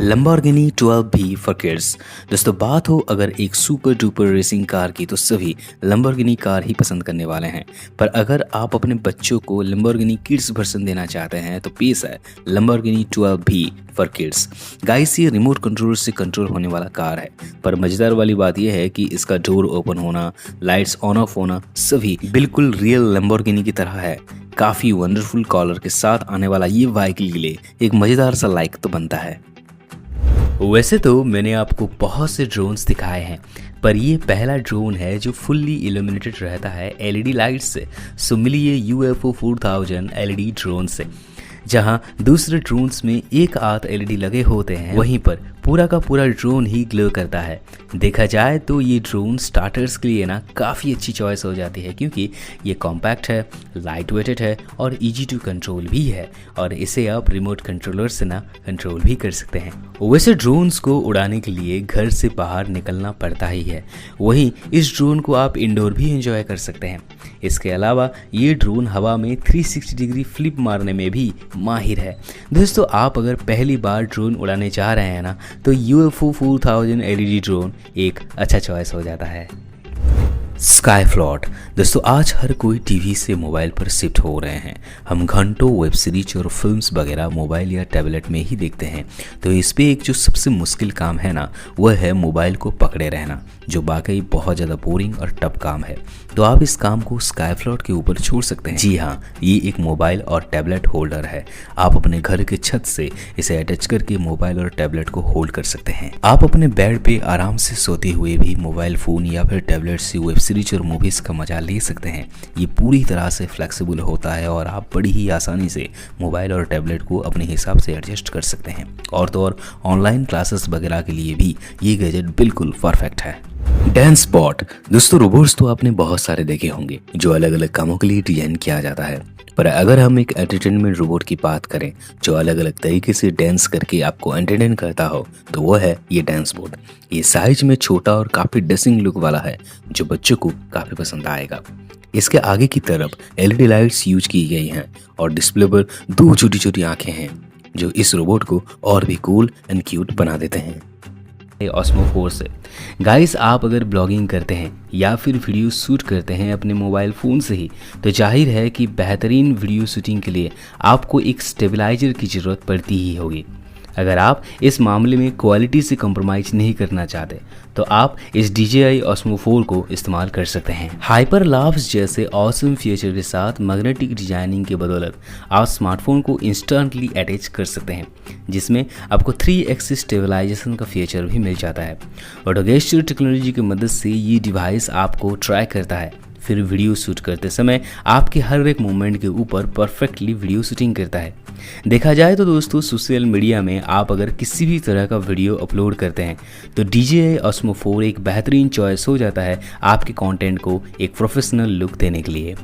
Lamborghini 12B for kids. दोस्तों बात हो अगर एक सुपर डुपर रेसिंग कार की तो सभी लंबोर्गिनी कार ही पसंद करने वाले हैं। पर अगर आप अपने बच्चों को लंबोर्गिनी किड्स वर्जन देना चाहते हैं तो पेश है Lamborghini 12B for kids. Guys ये रिमोट कंट्रोल से कंट्रोल होने वाला कार है। पर मजेदार वाली बात यह है कि इसका डोर ओपन होना, लाइट्स ऑन ऑफ होना सभी बिल्कुल रियल लंबोर्गिनी की तरह है। काफ़ी वंडरफुल कॉलर के साथ आने वाला ये व्हीकल के लिए एक मज़ेदार सा लाइक तो बनता है। वैसे तो मैंने आपको बहुत से ड्रोन्स दिखाए हैं, पर ये पहला ड्रोन है जो फुल्ली इल्यूमिनेटेड रहता है एलईडी लाइट से। सो मिलिए UFO 4000 एलईडी ड्रोन से। जहां दूसरे ड्रोन्स में एक आध एलईडी लगे होते हैं, वहीं पर पूरा का पूरा ड्रोन ही ग्लो करता है। देखा जाए तो ये ड्रोन स्टार्टर्स के लिए ना काफ़ी अच्छी चॉइस हो जाती है, क्योंकि ये कॉम्पैक्ट है, लाइट वेटेड है और इजी टू कंट्रोल भी है, और इसे आप रिमोट कंट्रोलर से ना कंट्रोल भी कर सकते हैं। वैसे ड्रोन्स को उड़ाने के लिए घर से बाहर निकलना पड़ता ही है, वहीं इस ड्रोन को आप इंडोर भी एंजॉय कर सकते हैं। इसके अलावा ये ड्रोन हवा में 360 डिग्री फ्लिप मारने में भी माहिर है। दोस्तों आप अगर पहली बार ड्रोन उड़ाने जा रहे हैं ना, तो UFO 4000 एलईडी ड्रोन एक अच्छा चॉइस हो जाता है। स्काईफ्लॉट। दोस्तों आज हर कोई टीवी से मोबाइल पर शिफ्ट हो रहे हैं। हम घंटों वेब सीरीज और फिल्म्स वगैरह मोबाइल या टैबलेट में ही देखते हैं। तो इस पे एक जो सबसे मुश्किल काम है ना, वह है मोबाइल को पकड़े रहना, जो वाकई बहुत ज़्यादा बोरिंग और टफ काम है। तो आप इस काम को स्काईफ्लॉट के ऊपर छोड़ सकते हैं। जी हाँ, ये एक मोबाइल और टैबलेट होल्डर है। आप अपने घर के छत से इसे अटैच करके मोबाइल और टैबलेट को होल्ड कर सकते हैं। आप अपने बेड पे आराम से सोते हुए भी मोबाइल फ़ोन या फिर टैबलेट से वेब सीरीज और मूवीज़ का मजा ले सकते हैं। ये पूरी तरह से फ्लेक्सिबल होता है और आप बड़ी ही आसानी से मोबाइल और टैबलेट को अपने हिसाब से एडजस्ट कर सकते हैं। और तो और ऑनलाइन क्लासेस वगैरह के लिए भी ये गैजेट बिल्कुल परफेक्ट है। डांसबॉट। दोस्तों रोबोट्स तो आपने बहुत सारे देखे होंगे जो अलग अलग कामों के लिए डिजाइन किया जाता है, पर अगर हम एक एंटरटेनमेंट रोबोट की बात करें जो अलग अलग तरीके से डांस करके आपको एंटरटेन करता हो, तो वो है ये डांसबॉट। ये साइज में छोटा और काफी डसिंग लुक वाला है, जो बच्चों को काफी पसंद आएगा। इसके आगे की तरफ LED लाइट्स यूज की गई हैं और डिस्प्ले पर 2 छोटी छोटी आंखें हैं, जो इस रोबोट को और भी कूल एंड क्यूट बना देते हैं। OSMO 4 से। गाइस आप अगर ब्लॉगिंग करते हैं या फिर वीडियो शूट करते हैं अपने मोबाइल फ़ोन से ही, तो जाहिर है कि बेहतरीन वीडियो शूटिंग के लिए आपको एक स्टेबलाइजर की ज़रूरत पड़ती ही होगी। अगर आप इस मामले में क्वालिटी से कॉम्प्रोमाइज़ नहीं करना चाहते, तो आप इस DJI OSMO 4 को इस्तेमाल कर सकते हैं। हाइपर लाफ्स जैसे ऑसम फीचर के साथ मैग्नेटिक डिजाइनिंग के बदौलत आप स्मार्टफोन को इंस्टेंटली अटैच कर सकते हैं, जिसमें आपको 3 एक्सिस स्टेबलाइजेशन का फीचर भी मिल जाता है। ऑटो गेस्चर टेक्नोलॉजी की मदद से ये डिवाइस आपको ट्रैक करता है, फिर वीडियो शूट करते समय आपके हर एक मूवमेंट के ऊपर परफेक्टली वीडियो शूटिंग करता है। देखा जाए तो दोस्तों सोशल मीडिया में आप अगर किसी भी तरह का वीडियो अपलोड करते हैं, तो DJI OSMO 4 एक बेहतरीन चॉइस हो जाता है आपके कंटेंट को एक प्रोफेशनल लुक देने के लिए।